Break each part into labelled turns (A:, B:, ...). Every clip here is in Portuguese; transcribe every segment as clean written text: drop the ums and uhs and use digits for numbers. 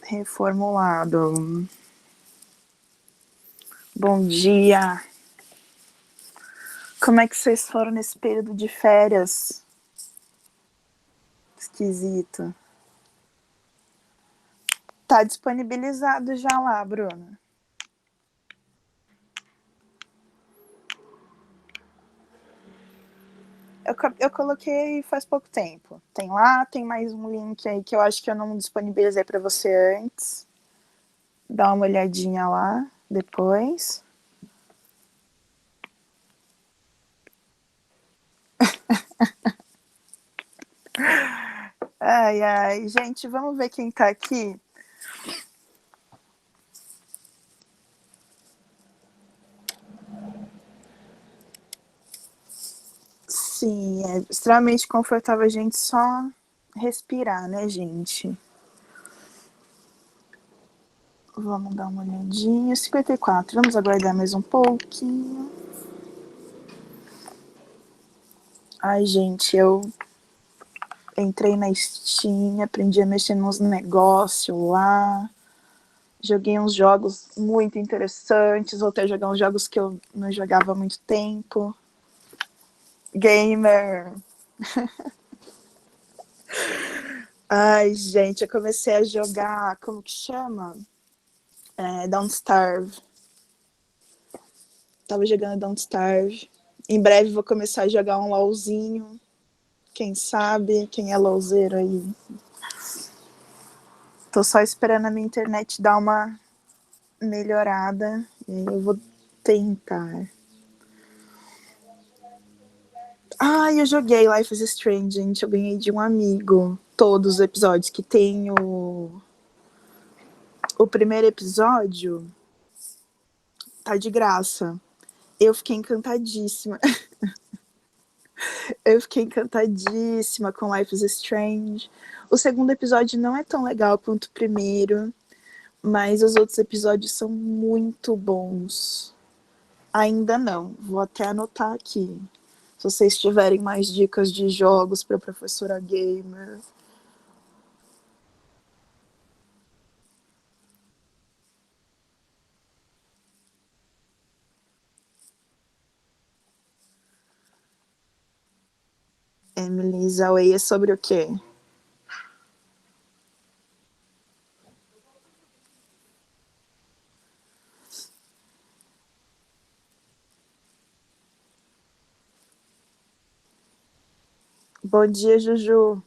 A: reformulado. Bom dia. Como é que vocês foram nesse período de férias? Esquisito. Tá disponibilizado já lá, Bruna. Eu coloquei faz pouco tempo. Tem lá, tem mais um link aí que eu acho que eu não disponibilizei para você antes. Dá uma olhadinha lá depois. Ai, ai, gente, vamos ver quem tá aqui. Sim, é extremamente confortável a gente só respirar, né, gente? Vamos dar uma olhadinha. 54. Vamos aguardar mais um pouquinho. Ai, gente, eu entrei na Steam, aprendi a mexer nos negócios lá. Joguei uns jogos muito interessantes. Voltei a jogar uns jogos que eu não jogava há muito tempo. Gamer. Ai, gente, eu comecei a jogar. Como que chama? Don't Starve. Tava jogando Don't Starve. Em breve vou começar a jogar um LOLzinho. Quem sabe? Quem é LOLzeiro aí? Tô só esperando a minha internet dar uma melhorada. E aí eu vou tentar. Eu joguei Life is Strange, gente. Eu ganhei de um amigo todos os episódios que tem o primeiro episódio. Tá de graça. Eu fiquei encantadíssima. Eu fiquei encantadíssima com Life is Strange. O segundo episódio não é tão legal quanto o primeiro, mas os outros episódios são muito bons. Ainda não, vou até anotar aqui. Se vocês tiverem mais dicas de jogos para professora gamer. Emily Zaway é sobre o quê? Bom dia, Juju.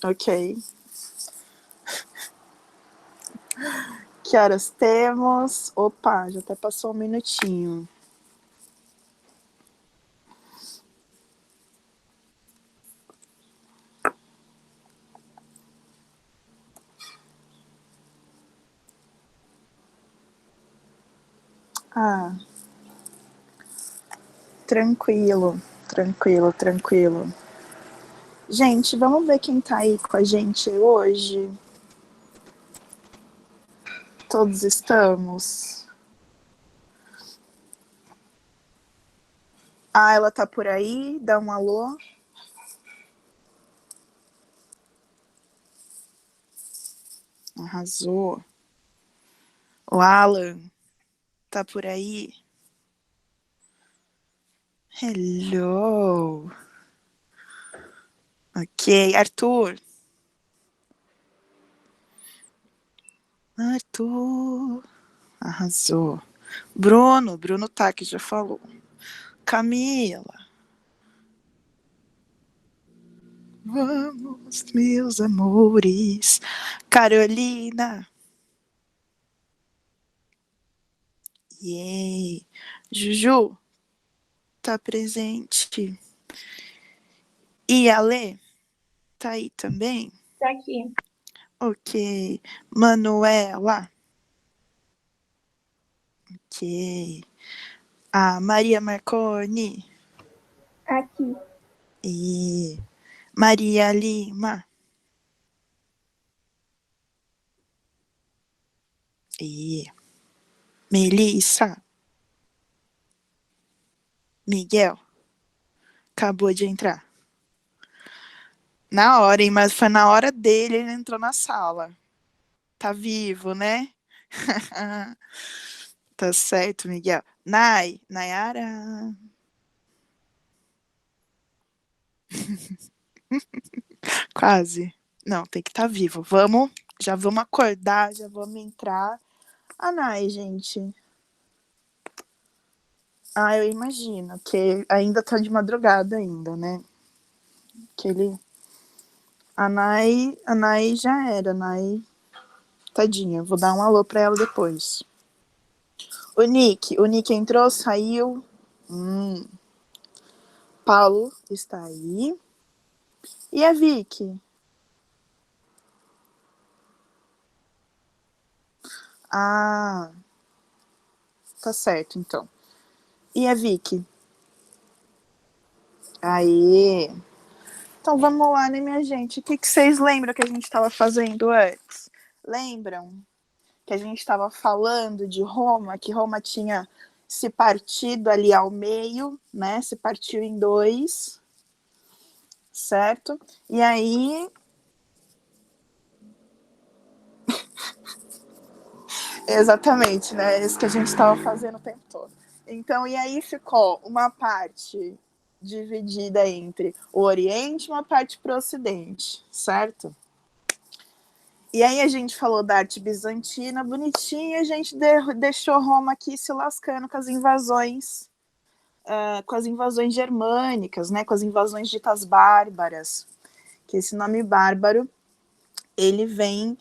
A: Ok. Que horas temos? Opa, já até passou um minutinho. Ah, tranquilo, tranquilo, tranquilo. Gente, vamos ver quem tá aí com a gente hoje. Todos estamos. Ela tá por aí, dá um alô. Arrasou. O Alan tá por aí. Hello. Ok, Arthur. Arthur. Arrasou. Bruno tá, que já falou. Camila. Vamos, meus amores. Carolina. Yay. Juju tá presente. E a Lê tá aí também?
B: Tá aqui.
A: Ok. Manuela. Ok. A Maria Marconi.
B: Aqui.
A: E Maria Lima. E Melissa. Miguel. Acabou de entrar. Na hora, hein? Mas foi na hora dele, ele entrou na sala. Tá vivo, né? Tá certo, Miguel. Nayara. Quase. Não, tem que estar vivo. Já vamos acordar, já vamos entrar. A Nay, gente. Ah, eu imagino que ainda tá de madrugada ainda, né? Que ele... A Nay já era, a Nay... Tadinha, vou dar um alô pra ela depois. O Nick entrou, saiu. Paulo está aí. E a Vicky? Ah, tá certo, então. E a Vicky? Aí. Então vamos lá, né, minha gente? O que vocês lembram que a gente estava fazendo antes? Lembram que a gente estava falando de Roma, que Roma tinha se partido ali ao meio, né? Se partiu em dois, certo? E aí, exatamente, né? Isso que a gente estava fazendo o tempo todo. Então, e aí ficou uma parte dividida entre o Oriente e uma parte para o Ocidente, certo? E aí a gente falou da arte bizantina, bonitinha, a gente deixou Roma aqui se lascando com as invasões germânicas, né, com as invasões ditas bárbaras, que esse nome bárbaro, ele vem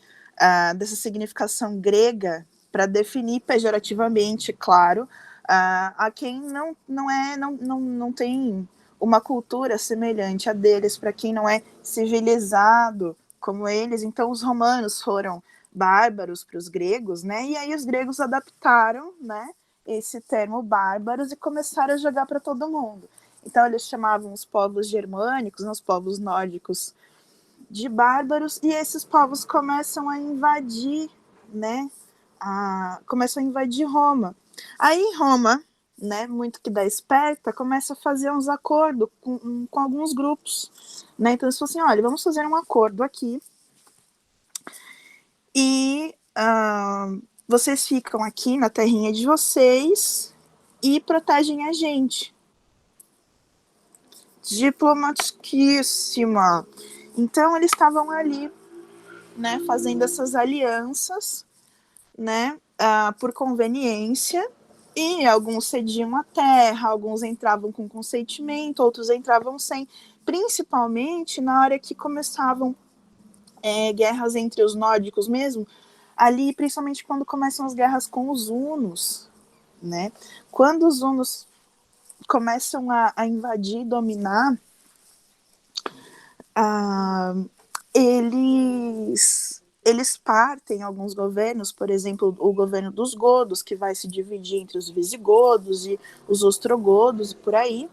A: dessa significação grega para definir pejorativamente, claro, a quem não tem uma cultura semelhante a deles, para quem não é civilizado como eles. Então os romanos foram bárbaros para os gregos, né? E aí os gregos adaptaram, né, esse termo bárbaros e começaram a jogar para todo mundo. Então eles chamavam os povos germânicos, os povos nórdicos, de bárbaros, e esses povos começam a invadir, né? Começam a invadir Roma. Aí Roma, né, muito que dá esperta, começa a fazer uns acordos com alguns grupos, né? Então eles falam assim, olha, vamos fazer um acordo aqui e vocês ficam aqui na terrinha de vocês e protegem a gente. Diplomatíssima. Então eles estavam ali, né, fazendo essas alianças, né, por conveniência, e alguns cediam a terra, alguns entravam com consentimento, outros entravam sem, principalmente na hora que começavam guerras entre os nórdicos mesmo, ali principalmente quando começam as guerras com os hunos, né? Quando os hunos começam a invadir e dominar, eles partem alguns governos, por exemplo, o governo dos godos, que vai se dividir entre os visigodos e os ostrogodos e por aí.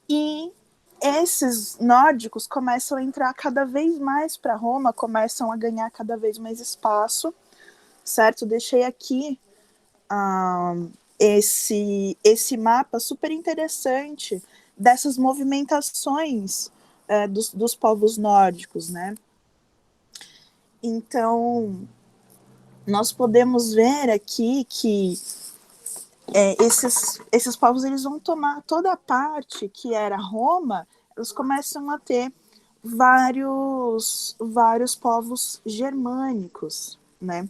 A: E esses nórdicos começam a entrar cada vez mais para Roma, começam a ganhar cada vez mais espaço, certo? Deixei aqui esse mapa super interessante dessas movimentações dos povos nórdicos, né? Então, nós podemos ver aqui que esses povos eles vão tomar toda a parte que era Roma, eles começam a ter vários povos germânicos, né?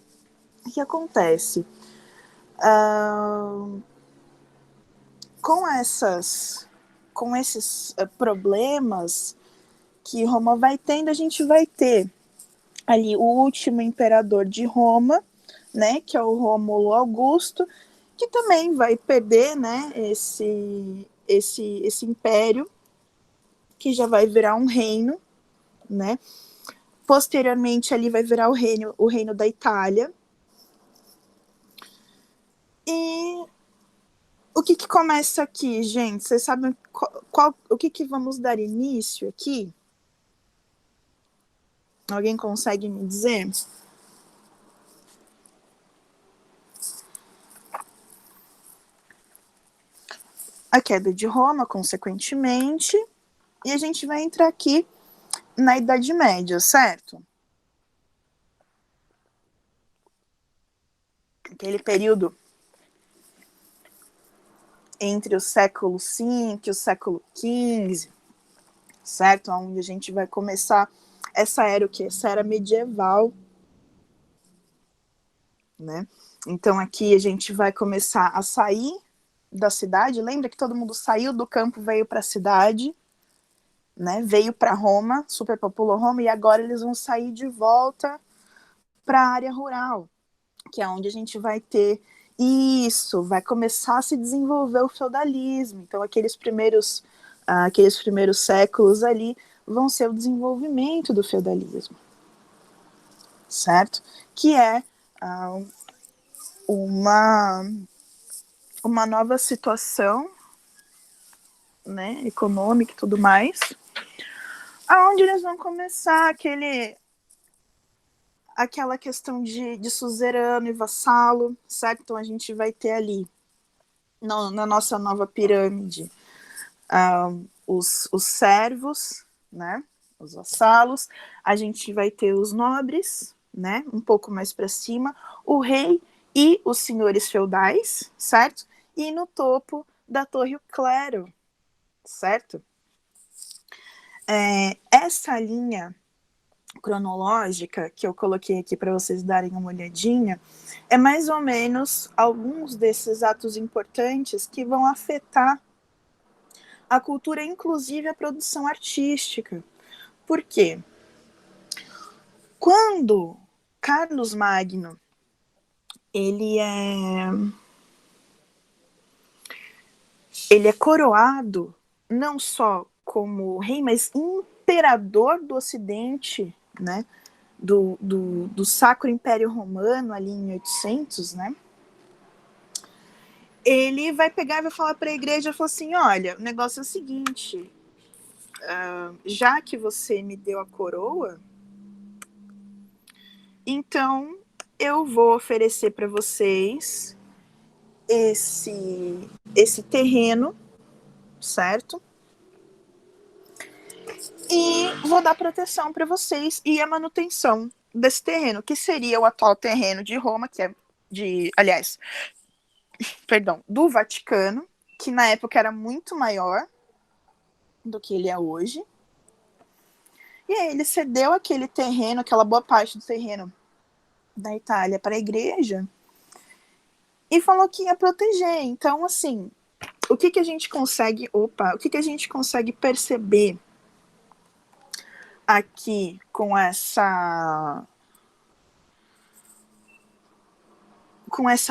A: O que acontece? Com esses problemas que Roma vai tendo, a gente vai ter ali o último imperador de Roma, né, que é o Rômulo Augusto, que também vai perder, né, esse império, que já vai virar um reino, né? Posteriormente ali vai virar o reino da Itália. E o que começa aqui, gente? Vocês sabem o que vamos dar início aqui? Alguém consegue me dizer? A queda de Roma, consequentemente, e a gente vai entrar aqui na Idade Média, certo? Aquele período entre o século V e o século XV, certo? Onde a gente vai começar essa era o quê? Essa era medieval, né? Então aqui a gente vai começar a sair da cidade. Lembra que todo mundo saiu do campo, veio para a cidade, né? Veio para Roma, superpopulou Roma, e agora eles vão sair de volta para a área rural, que é onde a gente vai ter isso, vai começar a se desenvolver o feudalismo. Então aqueles primeiros séculos ali vão ser o desenvolvimento do feudalismo, certo? Que é uma nova situação, né, econômica e tudo mais, aonde eles vão começar aquela questão de suzerano e vassalo, certo? Então a gente vai ter ali, na nossa nova pirâmide, os servos, né, os vassalos, a gente vai ter os nobres, né, um pouco mais para cima, o rei e os senhores feudais, certo? E no topo da torre o clero, certo? Essa linha cronológica que eu coloquei aqui para vocês darem uma olhadinha é mais ou menos alguns desses atos importantes que vão afetar a cultura, inclusive a produção artística. Por quê? Quando Carlos Magno ele é coroado não só como rei, mas imperador do Ocidente, né? Do Sacro Império Romano, ali em 800, né? Ele vai pegar e vai falar para a igreja, falar assim, olha, o negócio é o seguinte, já que você me deu a coroa, então eu vou oferecer para vocês esse terreno, certo? E vou dar proteção para vocês e a manutenção desse terreno, que seria o atual terreno de Roma, que é do Vaticano, que na época era muito maior do que ele é hoje. E aí ele cedeu aquele terreno, aquela boa parte do terreno da Itália para a igreja e falou que ia proteger. Então, assim, o que a gente consegue perceber aqui com essa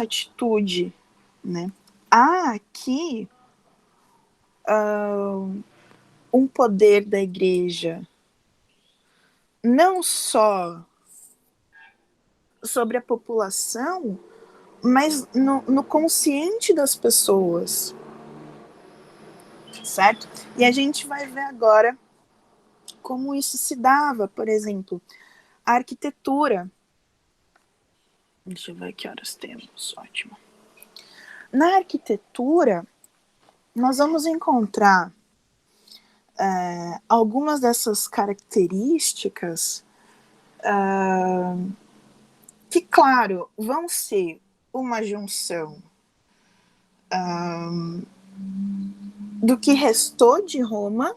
A: atitude, né? Há aqui um poder da igreja não só sobre a população, mas no consciente das pessoas, certo? E a gente vai ver agora como isso se dava, por exemplo, a arquitetura. Deixa eu ver que horas temos, ótimo. Na arquitetura, nós vamos encontrar algumas dessas características que, claro, vão ser uma junção do que restou de Roma,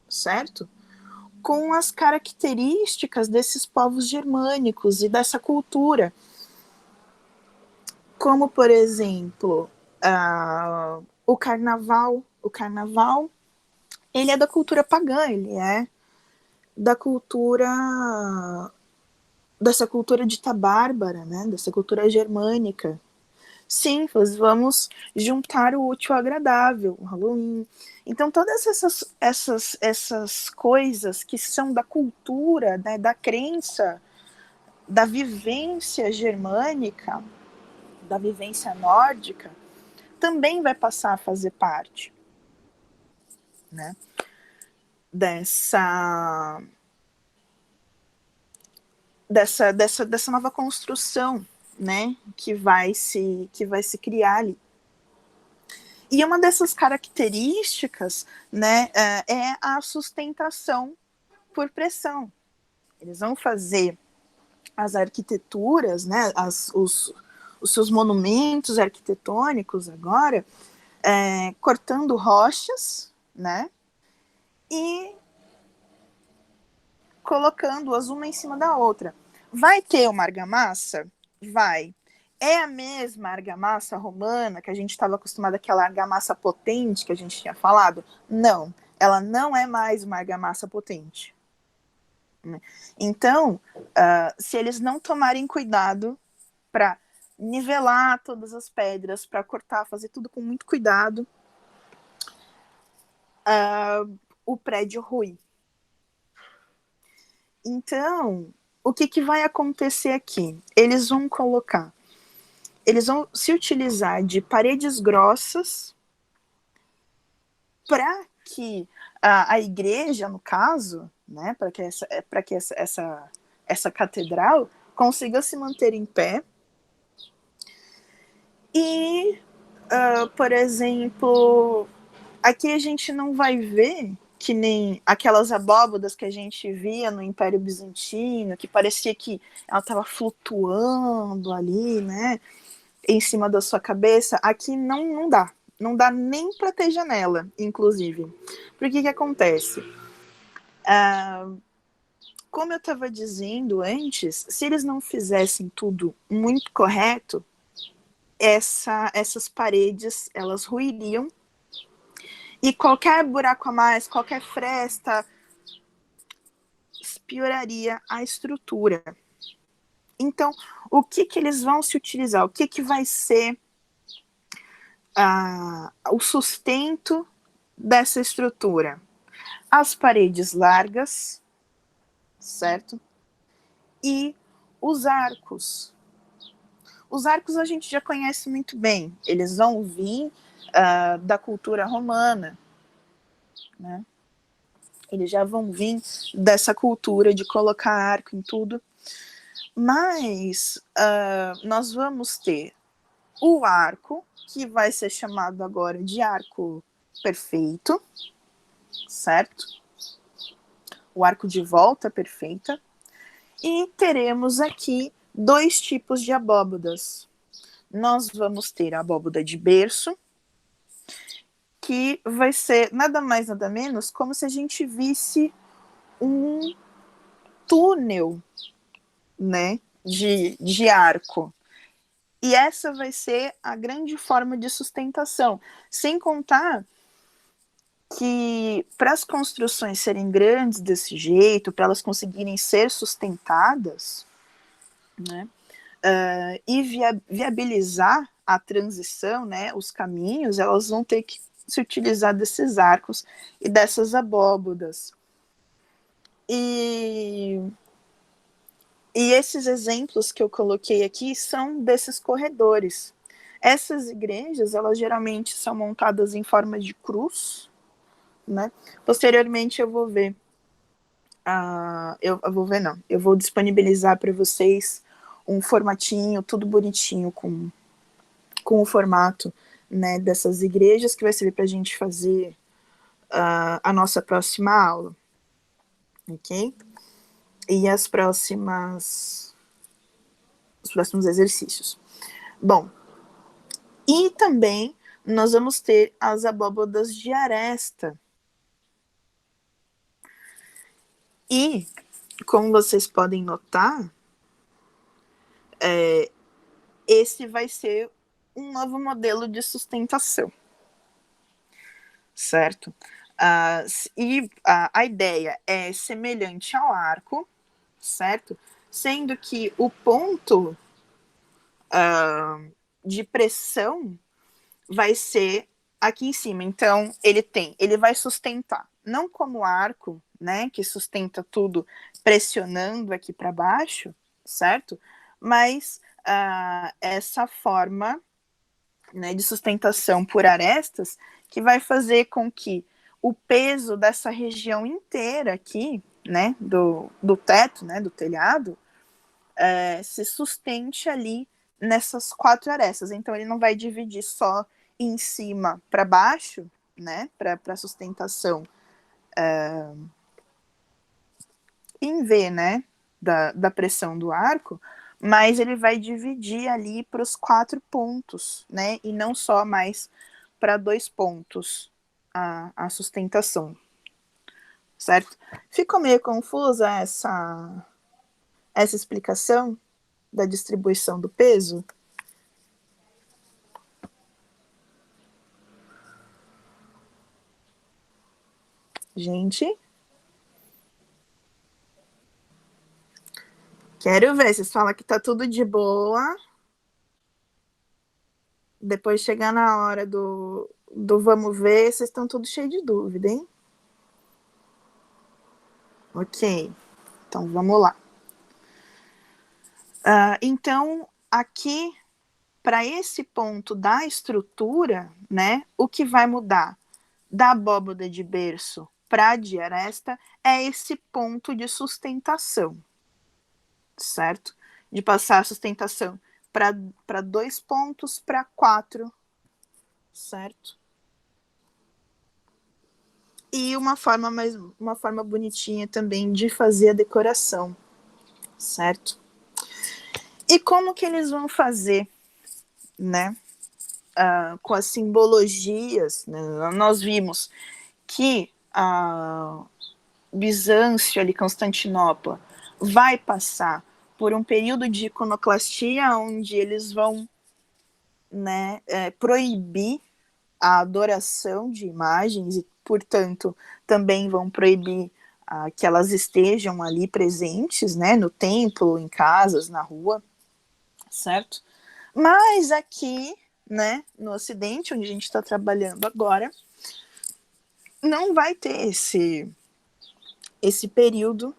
A: certo? Com as características desses povos germânicos e dessa cultura. Como, por exemplo, o carnaval. O carnaval, ele é da cultura pagã, ele é da cultura dessa cultura dita bárbara, né? Dessa cultura germânica. Sim, vamos juntar o útil ao agradável, o Halloween. Então, todas essas coisas que são da cultura, né, da crença, da vivência germânica, da vivência nórdica, também vai passar a fazer parte, né, dessa nova construção, né, que vai se criar ali. E uma dessas características, né, é a sustentação por pressão. Eles vão fazer as arquiteturas, né, os seus monumentos arquitetônicos agora, cortando rochas, né, e colocando-as uma em cima da outra. Vai ter uma argamassa? Vai. É a mesma argamassa romana que a gente estava acostumado, aquela argamassa potente que a gente tinha falado? Não. Ela não é mais uma argamassa potente. Então, se eles não tomarem cuidado para nivelar todas as pedras, para cortar, fazer tudo com muito cuidado, o prédio rui. Então, o que vai acontecer aqui? Eles vão se utilizar de paredes grossas para que a igreja, no caso, né, para que essa catedral consiga se manter em pé. E, por exemplo, aqui a gente não vai ver que nem aquelas abóbadas que a gente via no Império Bizantino, que parecia que ela estava flutuando ali, né, em cima da sua cabeça. Aqui não dá. Não dá nem para ter janela, inclusive. Por que acontece? Como eu estava dizendo antes, se eles não fizessem tudo muito correto, essas paredes, elas ruiriam, e qualquer buraco a mais, qualquer fresta, pioraria a estrutura. Então, o que eles vão se utilizar? O que vai ser o sustento dessa estrutura? As paredes largas, certo? E os arcos. Os arcos a gente já conhece muito bem. Eles vão vir da cultura romana, né? Eles já vão vir dessa cultura de colocar arco em tudo. Mas nós vamos ter o arco, que vai ser chamado agora de arco perfeito, certo? O arco de volta perfeita. E teremos aqui 2 tipos de abóbadas. Nós vamos ter a abóbada de berço, que vai ser nada mais nada menos como se a gente visse um túnel, né, de arco. E essa vai ser a grande forma de sustentação. Sem contar que para as construções serem grandes desse jeito, para elas conseguirem ser sustentadas, né, e viabilizar a transição, né, os caminhos, elas vão ter que se utilizar desses arcos e dessas abóbodas. E esses exemplos que eu coloquei aqui são desses corredores. Essas igrejas, elas geralmente são montadas em forma de cruz, né? Posteriormente eu vou ver, eu vou disponibilizar para vocês um formatinho, tudo bonitinho com o formato, né, dessas igrejas, que vai servir para a gente fazer a nossa próxima aula, ok? E os próximos exercícios. Bom, e também nós vamos ter as abóbadas de aresta. E, como vocês podem notar, esse vai ser um novo modelo de sustentação, certo? E a ideia é semelhante ao arco, certo? Sendo que o ponto de pressão vai ser aqui em cima. Então, ele vai sustentar, não como arco, né, que sustenta tudo pressionando aqui para baixo, certo? Mas essa forma, né, de sustentação por arestas, que vai fazer com que o peso dessa região inteira aqui, né, do teto, né, do telhado, se sustente ali nessas 4 arestas. Então ele não vai dividir só em cima para baixo, né, para sustentação em V, né, da pressão do arco, mas ele vai dividir ali para os 4 pontos, né, e não só mais para 2 pontos a sustentação, certo? Ficou meio confusa essa explicação da distribuição do peso? Gente, quero ver. Vocês falam que tá tudo de boa. Depois chegar na hora do vamos ver, vocês estão tudo cheio de dúvida, hein? Ok, então vamos lá. Então, aqui, para esse ponto da estrutura, né, o que vai mudar da abóboda de berço para a diaresta é esse ponto de sustentação, certo? De passar a sustentação para 2 pontos para 4, certo? E uma forma bonitinha também de fazer a decoração, certo? E como que eles vão fazer, né? Com as simbologias, né? Nós vimos que Bizâncio, ali, Constantinopla, vai passar por um período de iconoclastia onde eles vão, né, proibir a adoração de imagens e, portanto, também vão proibir que elas estejam ali presentes, né, no templo, em casas, na rua, certo? Mas aqui, né, no Ocidente, onde a gente está trabalhando agora, não vai ter esse período,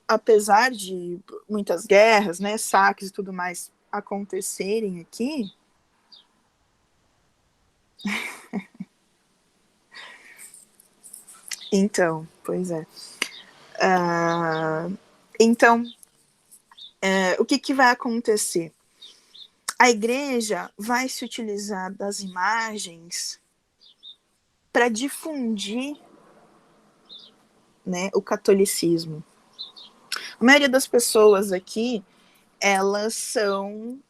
A: apesar de muitas guerras, né, saques e tudo mais acontecerem aqui. Então, pois é. Então, o que vai acontecer? A igreja vai se utilizar das imagens para difundir, né, o catolicismo. A maioria das pessoas aqui, elas são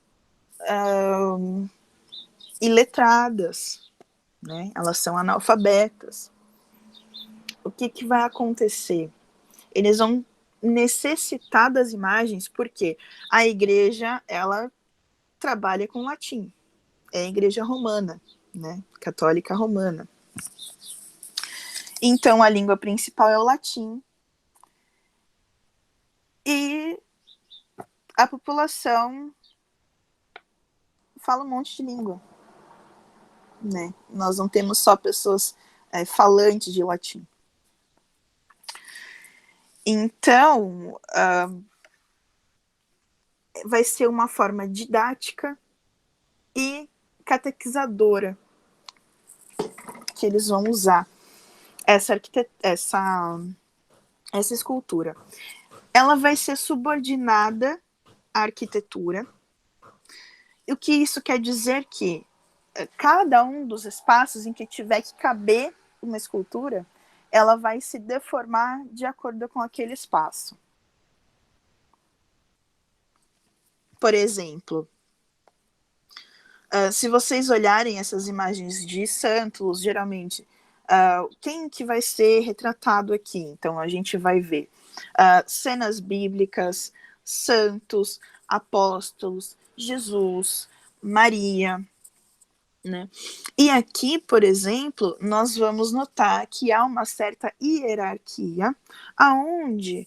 A: iletradas, né? Elas são analfabetas. O que vai acontecer? Eles vão necessitar das imagens, porque a igreja, ela trabalha com latim. É a igreja romana, né? Católica romana. Então, a língua principal é o latim. E a população fala um monte de língua, né? Nós não temos só pessoas falantes de latim. Então, vai ser uma forma didática e catequizadora que eles vão usar essa escultura. Ela vai ser subordinada à arquitetura. O que isso quer dizer? Que cada um dos espaços em que tiver que caber uma escultura, ela vai se deformar de acordo com aquele espaço. Por exemplo, se vocês olharem essas imagens de santos, geralmente, quem que vai ser retratado aqui? Então, a gente vai ver cenas bíblicas, santos, apóstolos, Jesus, Maria, né? E aqui, por exemplo, nós vamos notar que há uma certa hierarquia, aonde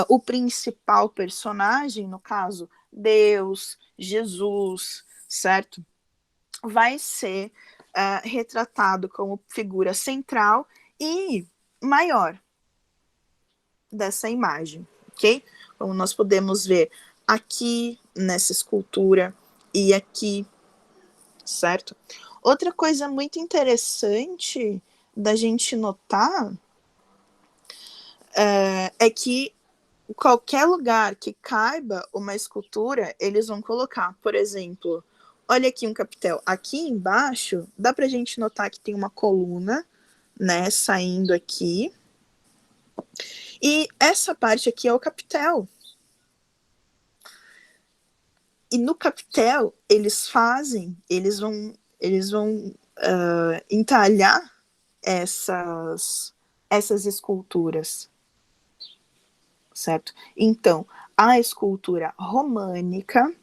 A: o principal personagem, no caso, Deus, Jesus, certo? Vai ser retratado como figura central e maior dessa imagem, ok? Como nós podemos ver aqui nessa escultura e aqui, certo? Outra coisa muito interessante da gente notar é que qualquer lugar que caiba uma escultura, eles vão colocar, por exemplo, olha aqui um capitel. Aqui embaixo, dá pra gente notar que tem uma coluna, né, saindo aqui. E essa parte aqui é o capitel. E no capitel, eles vão entalhar essas esculturas, certo? Então, a escultura românica,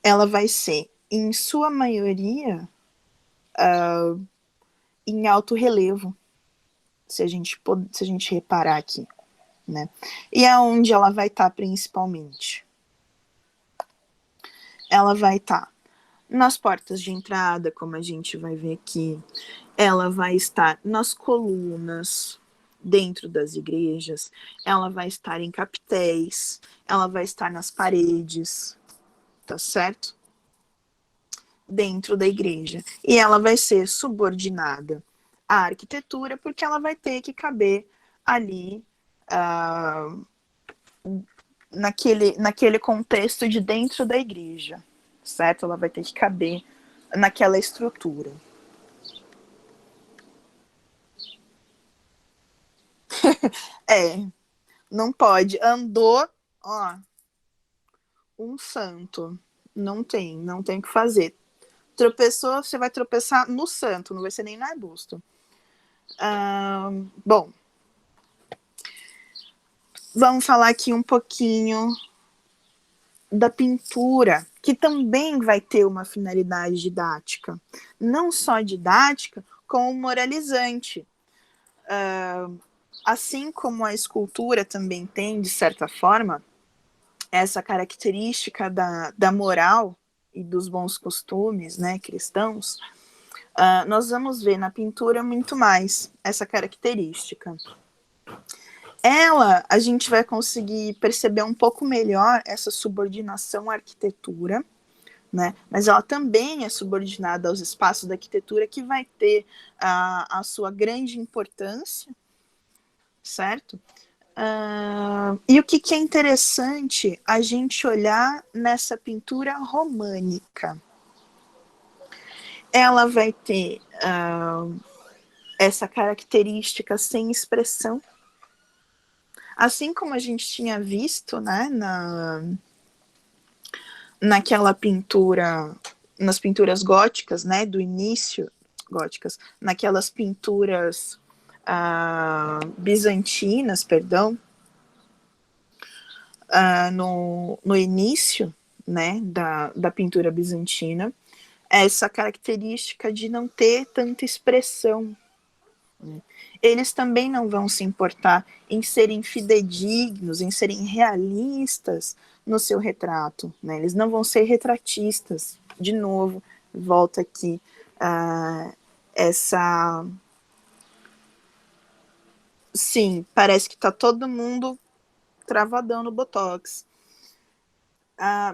A: ela vai ser, em sua maioria, em alto relevo, se a gente reparar aqui, né? E aonde ela vai estar principalmente? Ela vai estar nas portas de entrada, como a gente vai ver aqui. Ela vai estar nas colunas dentro das igrejas. Ela vai estar em capitéis. Ela vai estar nas paredes, tá certo? Dentro da igreja. E ela vai ser subordinada à arquitetura, porque ela vai ter que caber ali naquele contexto de dentro da igreja, certo? Ela vai ter que caber naquela estrutura. Não pode. Andou, ó, um santo. Não tem o que fazer. Tropeçou, você vai tropeçar no santo, não vai ser nem no arbusto. Bom, vamos falar aqui um pouquinho da pintura, que também vai ter uma finalidade didática. Não só didática, como moralizante. Assim como a escultura também tem, de certa forma, essa característica da moral e dos bons costumes, né, cristãos, nós vamos ver na pintura muito mais essa característica. A gente vai conseguir perceber um pouco melhor essa subordinação à arquitetura, né? Mas ela também é subordinada aos espaços da arquitetura, que vai ter a sua grande importância, certo? E o que é interessante a gente olhar nessa pintura românica? Ela vai ter essa característica sem expressão, assim como a gente tinha visto, né, naquela pintura, nas pinturas góticas, né, do início, góticas, naquelas pinturas bizantinas, perdão, no início, né, da pintura bizantina, essa característica de não ter tanta expressão. Eles também não vão se importar em serem fidedignos, em serem realistas no seu retrato, né? Eles não vão ser retratistas. De novo, volta aqui essa... Sim, parece que tá todo mundo travadão no Botox.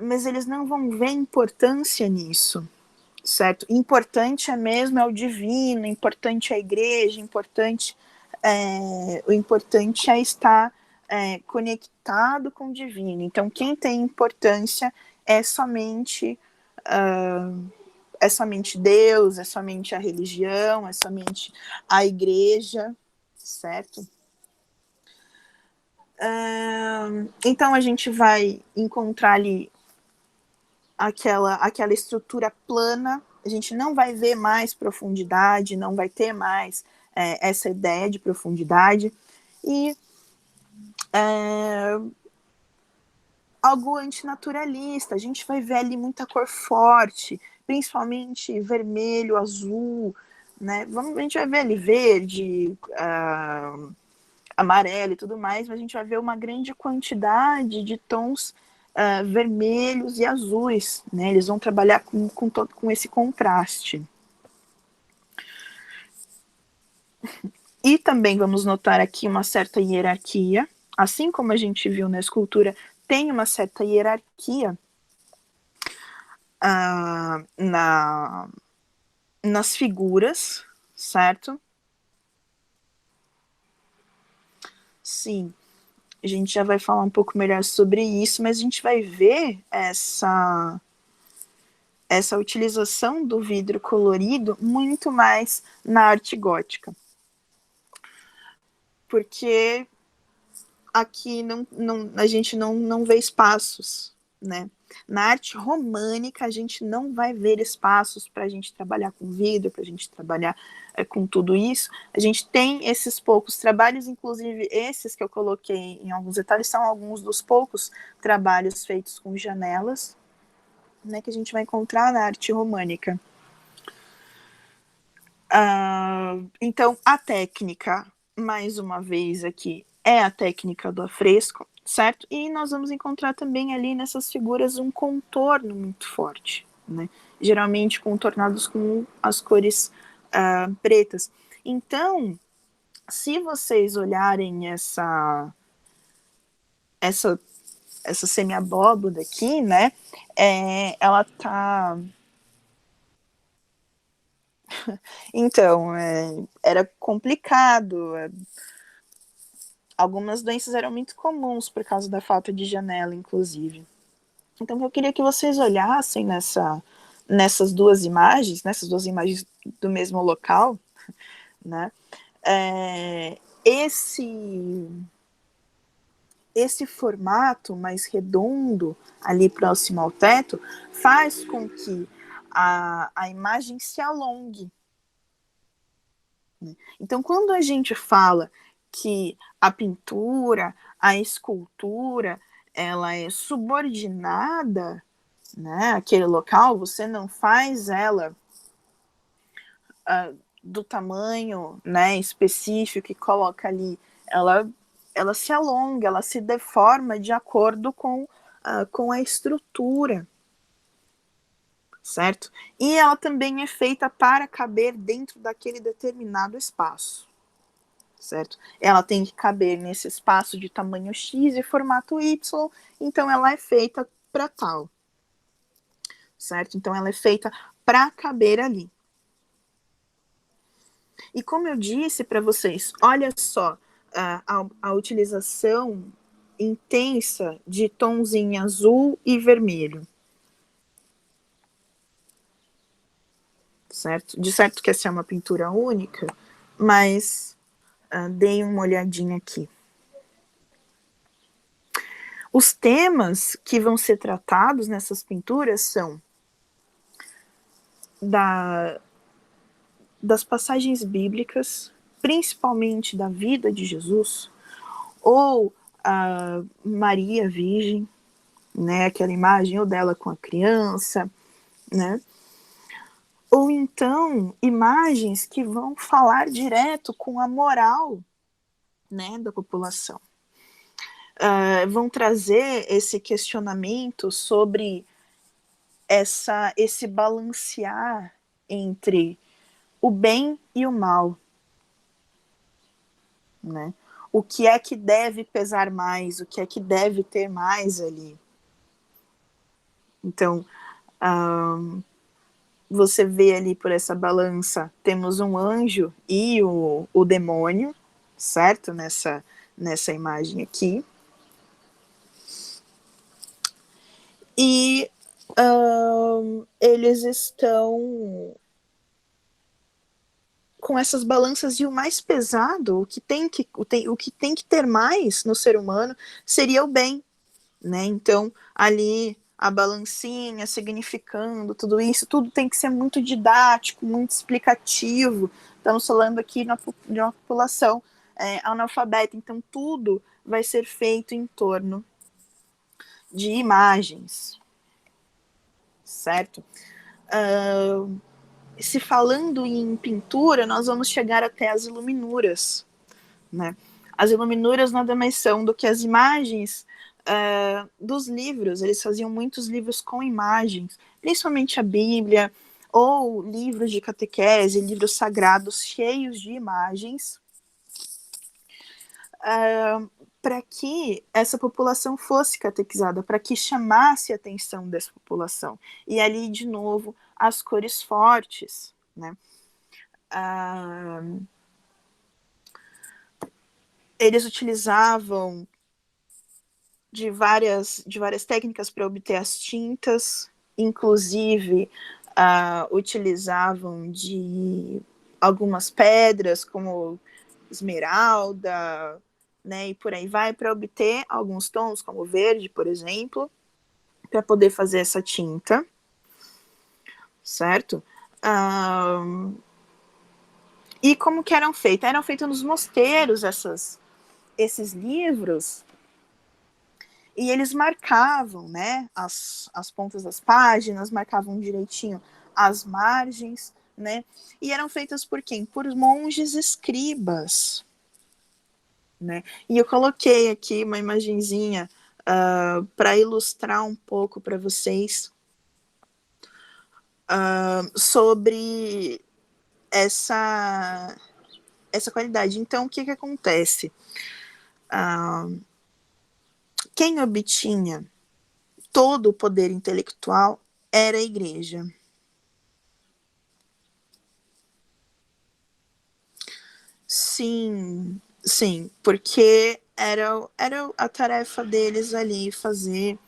A: Mas eles não vão ver importância nisso, certo? Importante mesmo é o divino, importante é a igreja, o importante é estar conectado com o divino. Então, quem tem importância é somente Deus, é somente a religião, é somente a igreja, certo? Então a gente vai encontrar ali aquela estrutura plana, a gente não vai ver mais profundidade, não vai ter mais essa ideia de profundidade, e algo antinaturalista, a gente vai ver ali muita cor forte, principalmente vermelho, azul, né? A gente vai ver ali verde, amarelo e tudo mais, mas a gente vai ver uma grande quantidade de tons vermelhos e azuis, né? Eles vão trabalhar com esse contraste. E também vamos notar aqui uma certa hierarquia, assim como a gente viu na escultura, tem uma certa hierarquia nas figuras, certo? Sim, a gente já vai falar um pouco melhor sobre isso, mas a gente vai ver essa utilização do vidro colorido muito mais na arte gótica. porque aqui a gente não vê espaços, né? Na arte românica, a gente não vai ver espaços para a gente trabalhar com vidro, para a gente trabalhar com tudo isso. A gente tem esses poucos trabalhos, inclusive esses que eu coloquei em alguns detalhes, são alguns dos poucos trabalhos feitos com janelas, né, que a gente vai encontrar na arte românica. Então, a técnica, mais uma vez aqui, é a técnica do afresco, certo? E nós vamos encontrar também ali nessas figuras um contorno muito forte, né? Geralmente contornados com as cores pretas. Então, se vocês olharem essa semi-abóboda aqui, né? Ela tá... Então, era complicado. Algumas doenças eram muito comuns por causa da falta de janela, inclusive. Então, eu queria que vocês olhassem nessas duas imagens do mesmo local, né? Esse formato mais redondo ali próximo ao teto faz com que a imagem se alongue. Então, quando a gente fala que a pintura, a escultura, ela é subordinada, né, àquele local, você não faz ela do tamanho, né, específico e coloca ali, ela se alonga, ela se deforma de acordo com a estrutura, certo? E ela também é feita para caber dentro daquele determinado espaço, certo? Ela tem que caber nesse espaço de tamanho X e formato Y, então ela é feita para tal, certo? Então ela é feita para caber ali. E como eu disse para vocês, olha só a utilização intensa de tons em azul e vermelho. Certo? De certo que essa é uma pintura única, mas deem uma olhadinha aqui. Os temas que vão ser tratados nessas pinturas são das passagens bíblicas, principalmente da vida de Jesus, ou a Maria Virgem, né, aquela imagem ou dela com a criança, né? Ou então imagens que vão falar direto com a moral, né, da população. Vão trazer esse questionamento sobre esse balancear entre o bem e o mal, né? O que é que deve pesar mais, o que é que deve ter mais ali. Então, você vê ali por essa balança, temos um anjo e o demônio, certo? Nessa imagem aqui. E eles estão com essas balanças, e o mais pesado, o que tem que ter mais no ser humano seria o bem, né? Então, ali a balancinha significando tudo isso, tudo tem que ser muito didático, muito explicativo. Estamos falando aqui de uma população analfabeta, então tudo vai ser feito em torno de imagens, certo? Se falando em pintura, nós vamos chegar até as iluminuras, né? As iluminuras nada mais são do que as imagens dos livros. Eles faziam muitos livros com imagens, principalmente a Bíblia, ou livros de catequese, livros sagrados cheios de imagens, para que essa população fosse catequizada, para que chamasse a atenção dessa população. E ali, de novo, as cores fortes, né? Eles utilizavam de várias técnicas para obter as tintas, inclusive utilizavam de algumas pedras, como esmeralda, né, e por aí vai, para obter alguns tons, como verde, por exemplo, para poder fazer essa tinta, certo? E como que eram feitos? Eram feitos nos mosteiros esses livros, e eles marcavam, né, as pontas das páginas, marcavam direitinho as margens, né, e eram feitas por quem? Por monges escribas, né, e eu coloquei aqui uma imagenzinha para ilustrar um pouco para vocês sobre essa qualidade. Então, o que acontece? Quem obtinha todo o poder intelectual era a igreja. Sim, sim, porque era a tarefa deles ali fazer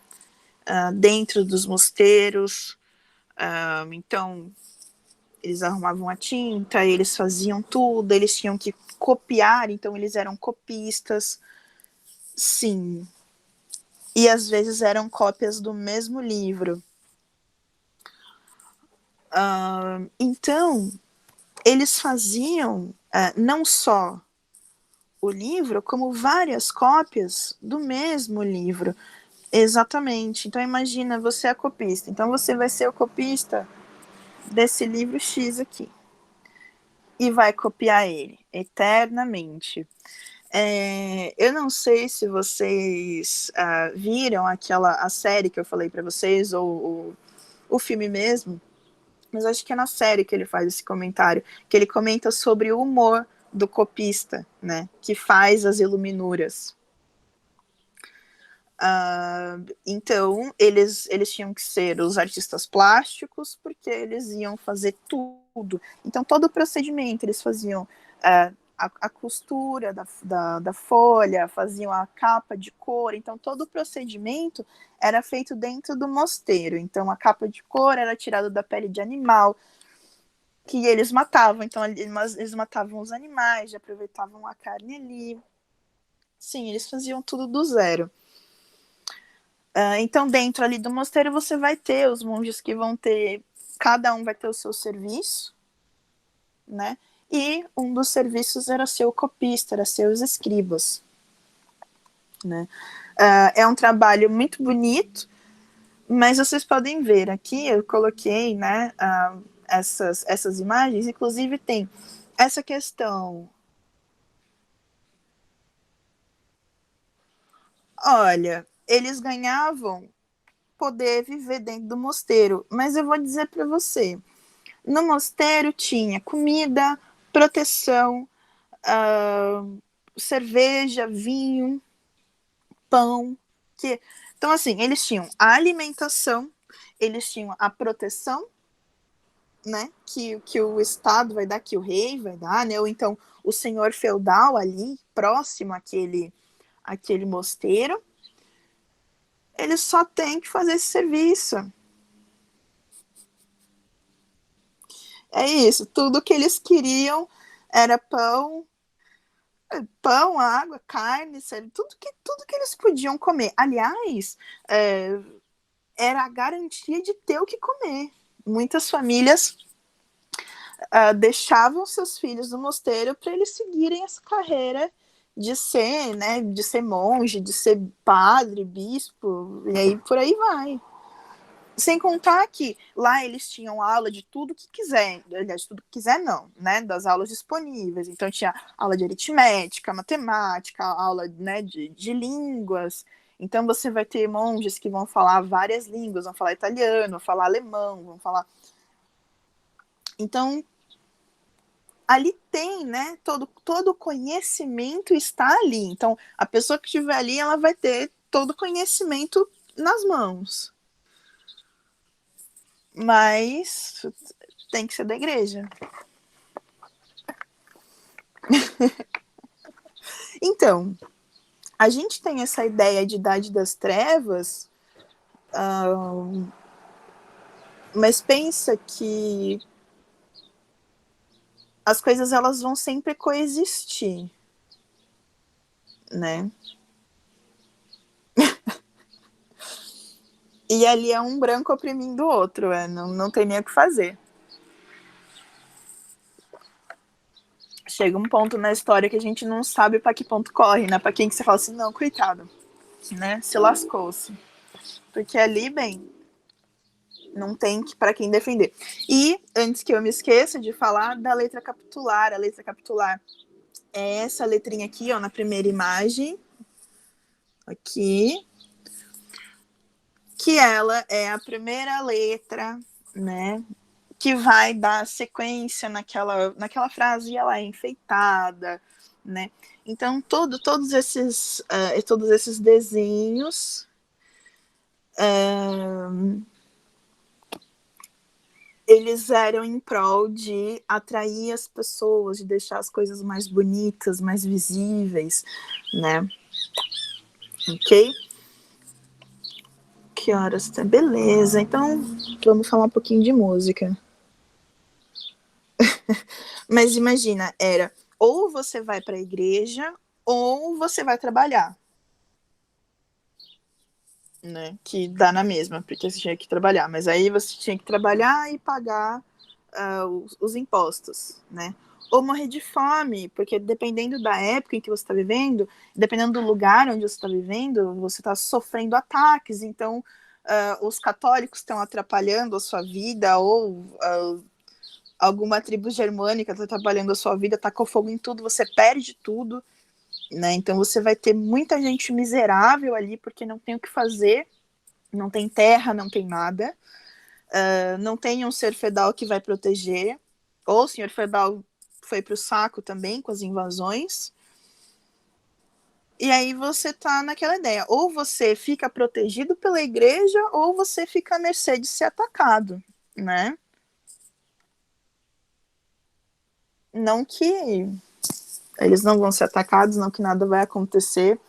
A: dentro dos mosteiros. Então, eles arrumavam a tinta, eles faziam tudo, eles tinham que copiar, então eles eram copistas. Sim. E às vezes eram cópias do mesmo livro. Então, eles faziam não só o livro, como várias cópias do mesmo livro. Exatamente. Então, imagina, você é copista. Então, você vai ser o copista desse livro X aqui. E vai copiar ele eternamente. Eu não sei se vocês viram a série que eu falei para vocês, ou o filme mesmo, mas acho que é na série que ele faz esse comentário, que ele comenta sobre o humor do copista, né, que faz as iluminuras. Então, eles tinham que ser os artistas plásticos, porque eles iam fazer tudo. Então, todo o procedimento, eles faziam a costura da folha, faziam a capa de cor. Então, todo o procedimento era feito dentro do mosteiro. Então, a capa de cor era tirada da pele de animal, que eles matavam. Então, eles matavam os animais, aproveitavam a carne ali. Sim, eles faziam tudo do zero. Então, dentro ali do mosteiro, você vai ter os monges que vão ter, cada um vai ter o seu serviço, né? E um dos serviços era ser o copista, era ser os escribas, né? É um trabalho muito bonito, mas vocês podem ver aqui, eu coloquei, né, essas imagens, inclusive tem essa questão. Olha, eles ganhavam poder viver dentro do mosteiro, mas eu vou dizer para você, no mosteiro tinha comida, proteção, cerveja, vinho, pão. Então, assim, eles tinham a alimentação, eles tinham a proteção, né? Que o Estado vai dar, que o rei vai dar, né? Ou então o senhor feudal ali, próximo àquele mosteiro. Eles só têm que fazer esse serviço. É isso, tudo que eles queriam era pão, água, carne, sério, tudo que eles podiam comer. Aliás, era a garantia de ter o que comer. Muitas famílias deixavam seus filhos no mosteiro para eles seguirem essa carreira de ser, né, de ser monge, de ser padre, bispo, e aí por aí vai. Sem contar que lá eles tinham aula de tudo que quiser, aliás, tudo que quiser não, né, das aulas disponíveis. Então tinha aula de aritmética, matemática, aula, né, de línguas. Então você vai ter monges que vão falar várias línguas, vão falar italiano, vão falar alemão, vão falar... Então, ali tem, né, todo o conhecimento está ali. Então, a pessoa que estiver ali, ela vai ter todo o conhecimento nas mãos. Mas tem que ser da igreja. Então, a gente tem essa ideia de Idade das Trevas, mas pensa que as coisas elas vão sempre coexistir, né? E ali é um branco oprimindo o outro, não tem nem o que fazer. Chega um ponto na história que a gente não sabe para que ponto corre, né? Para quem que você fala assim, não, coitado, né? Se lascou-se. Porque ali, bem, não tem para quem defender. E, antes que eu me esqueça de falar da letra capitular. A letra capitular é essa letrinha aqui, ó, na primeira imagem. Aqui. Que ela é a primeira letra, né? Que vai dar sequência naquela frase e ela é enfeitada, né? Então, todos esses desenhos eles eram em prol de atrair as pessoas, de deixar as coisas mais bonitas, mais visíveis, né? Ok? Que horas tá? Beleza, então vamos falar um pouquinho de música. Mas imagina, era ou você vai para a igreja ou você vai trabalhar, né? Que dá na mesma, porque você tinha que trabalhar. Mas aí você tinha que trabalhar e pagar os impostos, né? Ou morrer de fome, porque dependendo da época em que você está vivendo, dependendo do lugar onde você está vivendo, você está sofrendo ataques. Então, os católicos estão atrapalhando a sua vida, ou alguma tribo germânica está atrapalhando a sua vida, tacou fogo em tudo, você perde tudo, né? Então você vai ter muita gente miserável ali, porque não tem o que fazer, não tem terra, não tem nada, não tem um ser feudal que vai proteger, ou o senhor feudal foi para o saco também com as invasões. E aí você tá naquela ideia, ou você fica protegido pela igreja, ou você fica à mercê de ser atacado, né? Não que eles não vão ser atacados, não que nada vai acontecer,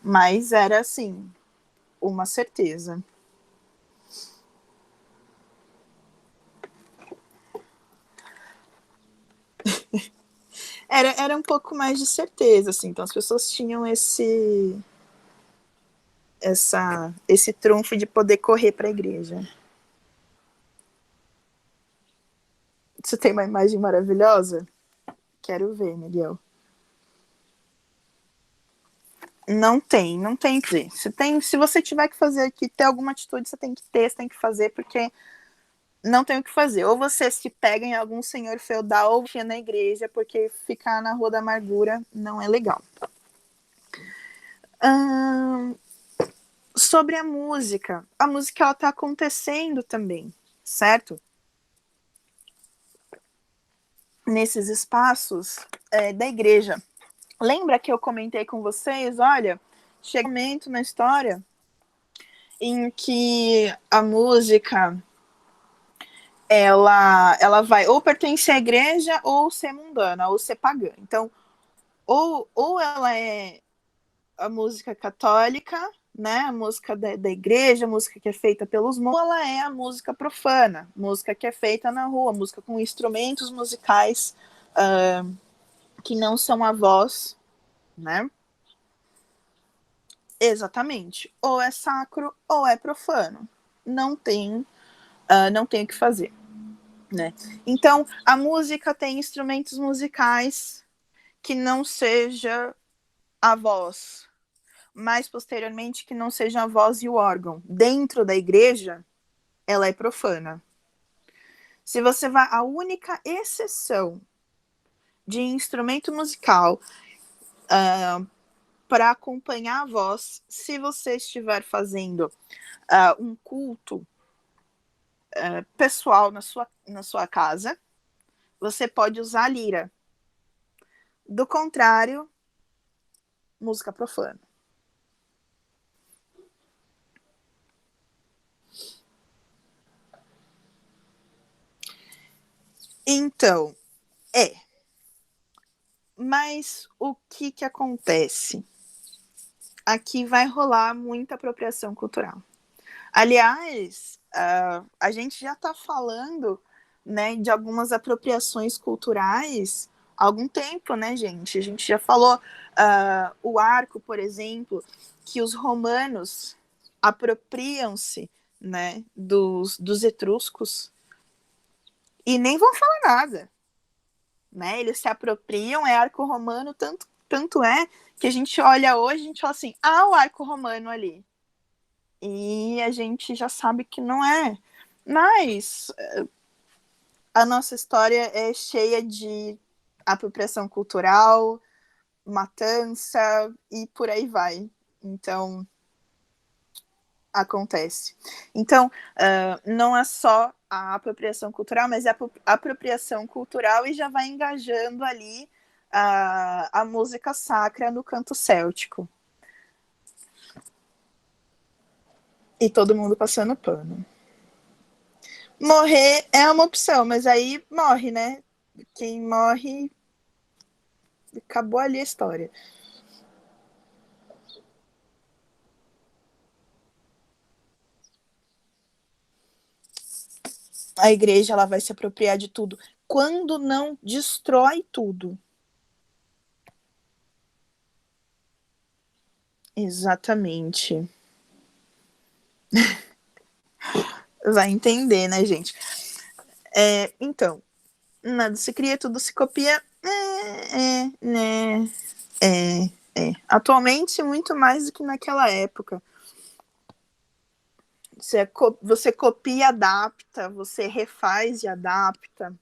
A: mas era assim, uma certeza. Era um pouco mais de certeza, assim, então as pessoas tinham esse trunfo de poder correr para a igreja. Você tem uma imagem maravilhosa? Quero ver, Miguel. Não tem que ver. Se você tiver que fazer aqui, ter alguma atitude, você tem que ter, você tem que fazer, porque não tem o que fazer. Ou você se pega em algum senhor feudal ou fica na igreja, porque ficar na Rua da Amargura não é legal. Sobre a música ela tá acontecendo também, certo? Nesses espaços da igreja. Lembra que eu comentei com vocês, olha, chega um momento na história em que a música ela vai ou pertencer à igreja ou ser mundana, ou ser pagã. Então, ou ela é a música católica, né, a música da igreja, a música que é feita pelos monges, ou ela é a música profana, música que é feita na rua, música com instrumentos musicais que não são a voz, né? Exatamente. Ou é sacro ou é profano. Não tem o que fazer, né? Então, a música tem instrumentos musicais que não seja a voz, mais posteriormente que não seja a voz e o órgão. Dentro da igreja, ela é profana. Se você vai, a única exceção de instrumento musical para acompanhar a voz, se você estiver fazendo um culto pessoal na sua casa, você pode usar a lira. Do contrário, música profana. Então, mas o que acontece? Aqui vai rolar muita apropriação cultural. Aliás, a gente já está falando né, de algumas apropriações culturais há algum tempo, né, gente? A gente já falou o arco, por exemplo, que os romanos apropriam-se, né, dos etruscos e nem vão falar nada, né? Eles se apropriam, é arco romano, tanto é que a gente olha hoje, a gente fala assim, o arco romano ali. E a gente já sabe que não é. Mas a nossa história é cheia de apropriação cultural, matança e por aí vai. Então, acontece. Então, não é só a apropriação cultural, mas é a apropriação cultural e já vai engajando ali a música sacra no canto céltico. E todo mundo passando pano. Morrer é uma opção, mas aí morre, né? Quem morre, acabou ali a história. A igreja ela vai se apropriar de tudo. Quando não destrói tudo. Exatamente. Vai entender, né, gente? Então, nada se cria, tudo se copia. Né? Atualmente, muito mais do que naquela época. Você copia e adapta, você refaz e adapta.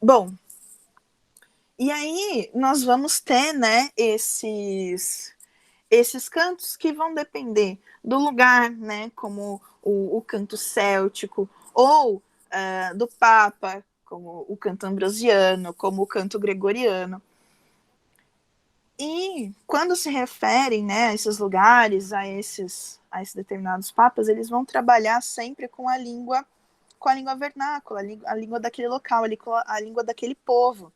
A: Bom, e aí nós vamos ter, né, esses cantos que vão depender do lugar, né, como o canto céltico, ou do Papa, como o canto ambrosiano, como o canto gregoriano. E quando se referem, né, a esses lugares, a esses determinados papas, eles vão trabalhar sempre com a língua vernácula, a língua daquele local, a língua daquele povo.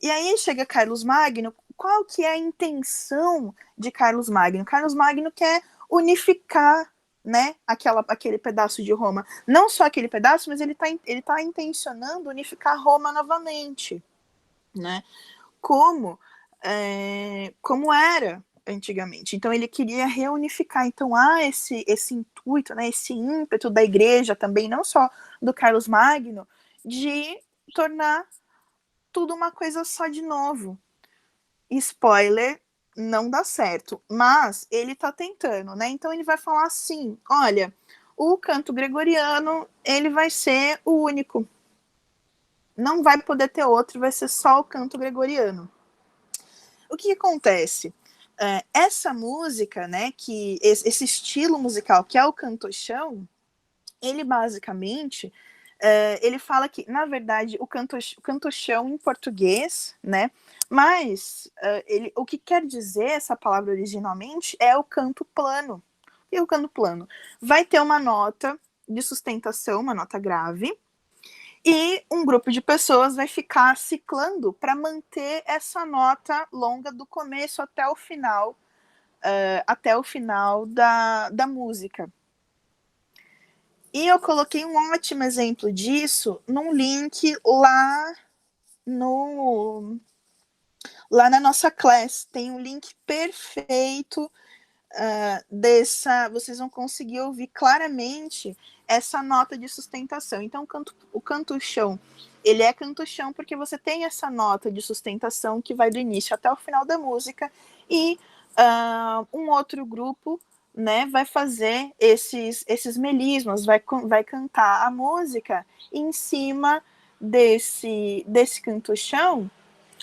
A: E aí chega Carlos Magno, qual que é a intenção de Carlos Magno? Carlos Magno quer unificar, né, aquele pedaço de Roma. Não só aquele pedaço, mas ele tá intencionando unificar Roma novamente, né? Como era antigamente. Então ele queria reunificar. Então há esse intuito, né, esse ímpeto da igreja também, não só do Carlos Magno, de tornar tudo uma coisa só de novo. Spoiler, não dá certo, mas ele tá tentando, né? Então ele vai falar assim, olha, o canto gregoriano, ele vai ser o único. Não vai poder ter outro, vai ser só o canto gregoriano. O que acontece? Essa música, né, que esse estilo musical que é o cantochão, ele basicamente ele fala que, na verdade, o cantochão em português, né? Mas o que quer dizer essa palavra originalmente é o canto plano. E o canto plano vai ter uma nota de sustentação, uma nota grave, e um grupo de pessoas vai ficar ciclando para manter essa nota longa do começo até o final, da música. E eu coloquei um ótimo exemplo disso num link lá na nossa class. Tem um link perfeito vocês vão conseguir ouvir claramente essa nota de sustentação. Então, o canto-chão, ele é canto-chão porque você tem essa nota de sustentação que vai do início até o final da música e um outro grupo, né, vai fazer esses melismos, vai cantar a música em cima desse canto-chão,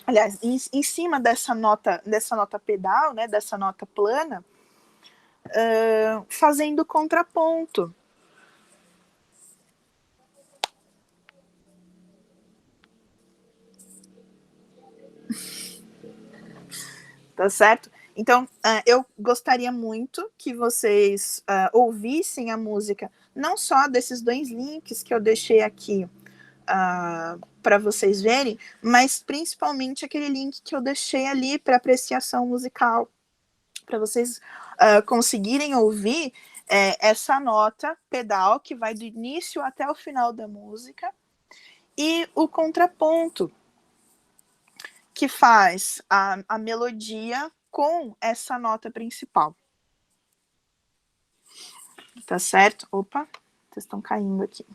A: aliás, em cima dessa nota pedal, né, dessa nota plana, fazendo contraponto. Tá certo? Então, eu gostaria muito que vocês ouvissem a música, não só desses dois links que eu deixei aqui para vocês verem, mas principalmente aquele link que eu deixei ali para apreciação musical, para vocês conseguirem ouvir essa nota pedal que vai do início até o final da música e o contraponto que faz a melodia com essa nota principal. Tá certo? Opa, vocês estão caindo aqui.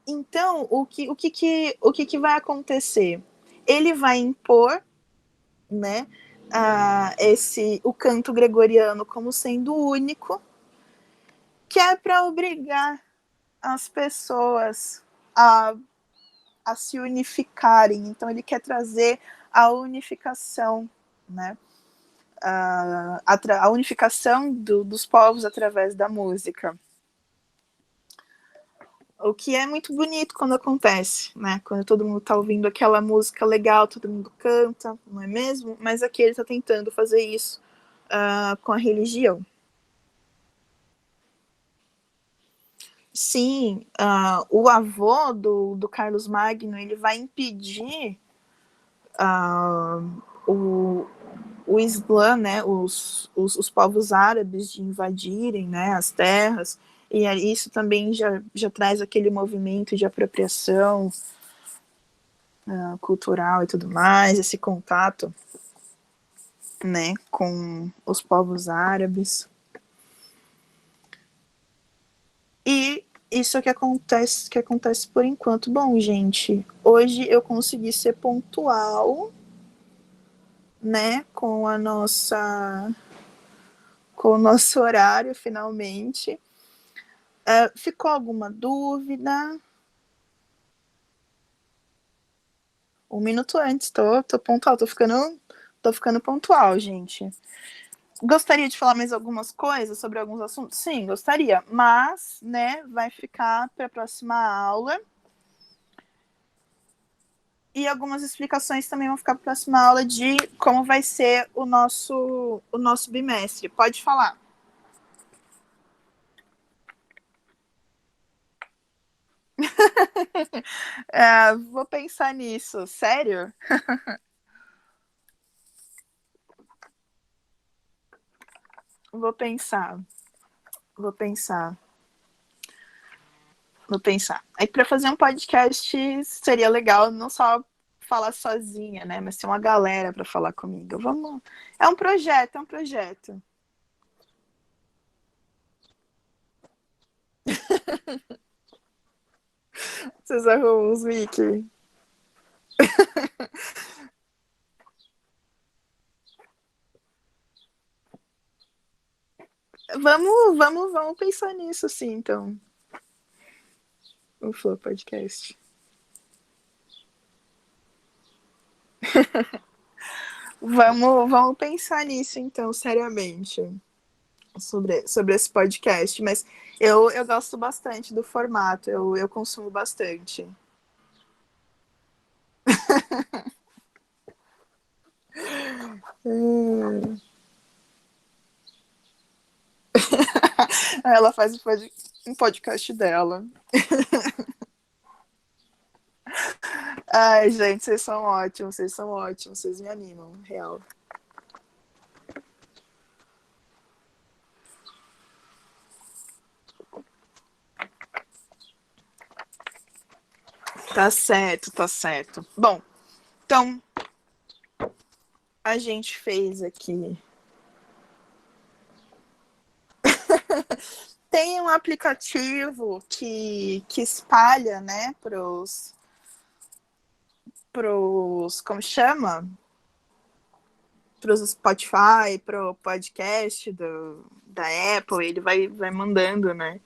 A: Então, o que vai acontecer? Ele vai impor, né, o canto gregoriano como sendo único, que é para obrigar as pessoas a se unificarem. Então, ele quer trazer a unificação, né? A unificação dos povos através da música. O que é muito bonito quando acontece, né? Quando todo mundo tá ouvindo aquela música legal, todo mundo canta, não é mesmo? Mas aqui ele tá tentando fazer isso com a religião. Sim, o avô do Carlos Magno, ele vai impedir o Islã, né, os povos árabes de invadirem, né, as terras, e isso também já traz aquele movimento de apropriação cultural e tudo mais, esse contato, né, com os povos árabes. E isso que acontece por enquanto. Bom, gente, hoje eu consegui ser pontual, né, com o nosso horário, finalmente. Ficou alguma dúvida? 1 minuto antes, tô pontual, tô ficando pontual, gente. Gostaria de falar mais algumas coisas sobre alguns assuntos? Sim, gostaria, mas, né, vai ficar para a próxima aula. E algumas explicações também vão ficar para a próxima aula de como vai ser o nosso bimestre. Pode falar. Vou pensar nisso. Sério? Vou pensar. Aí para fazer um podcast seria legal não só falar sozinha, né? Mas ter uma galera para falar comigo. Vamos. É um projeto. Vocês arrumam uns Mickey. Vamos pensar nisso, sim, então. O Flow Podcast. Vamos pensar nisso, então, seriamente, sobre esse podcast. Mas eu gosto bastante do formato, eu consumo bastante. Ela faz um podcast dela. Ai, gente, vocês são ótimos, vocês me animam, real. Tá certo. Bom, então, a gente fez aqui. Tem um aplicativo que espalha, né, pros como chama? Pros Spotify, pro podcast da Apple, ele vai mandando, né?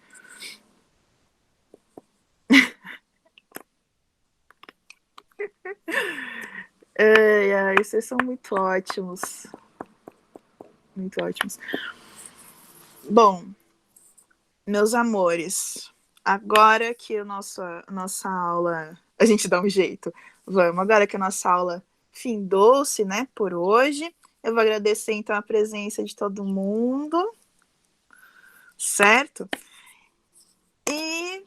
A: Ai, vocês são muito ótimos. Muito ótimos. Bom, meus amores, agora que a nossa aula... A gente dá um jeito. Vamos, agora que a nossa aula findou-se, né, por hoje, eu vou agradecer, então, a presença de todo mundo, certo? E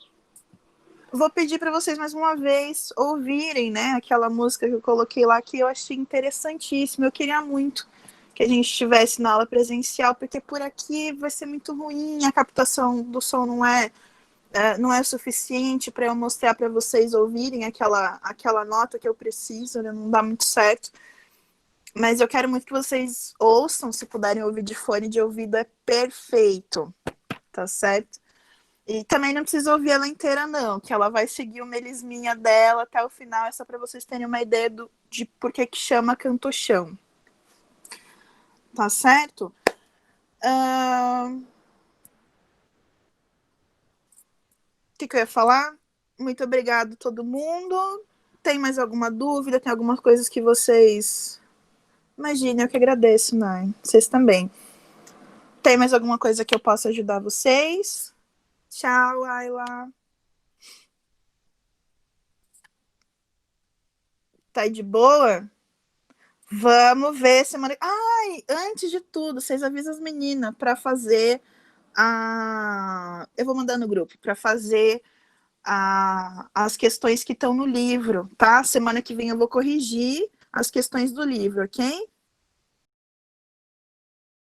A: vou pedir para vocês, mais uma vez, ouvirem, né, aquela música que eu coloquei lá, que eu achei interessantíssima. Eu queria muito que a gente estivesse na aula presencial, porque por aqui vai ser muito ruim, a captação do som não é suficiente para eu mostrar para vocês ouvirem aquela nota que eu preciso, né? Não dá muito certo. Mas eu quero muito que vocês ouçam, se puderem ouvir de fone de ouvido, é perfeito, tá certo? E também não precisa ouvir ela inteira, não, que ela vai seguir o melisminha dela até o final, é só para vocês terem uma ideia de por que chama cantochão. Tá certo? O que eu ia falar? Muito obrigado, todo mundo. Tem mais alguma dúvida? Tem algumas coisas que vocês... Imagine, eu que agradeço, né? Vocês também. Tem mais alguma coisa que eu possa ajudar vocês? Tchau, Ayla. Tá aí de boa? Vamos ver semana. Ai, antes de tudo, vocês avisam as meninas para fazer a. Eu vou mandar no grupo para fazer as questões que estão no livro, tá? Semana que vem eu vou corrigir as questões do livro, ok?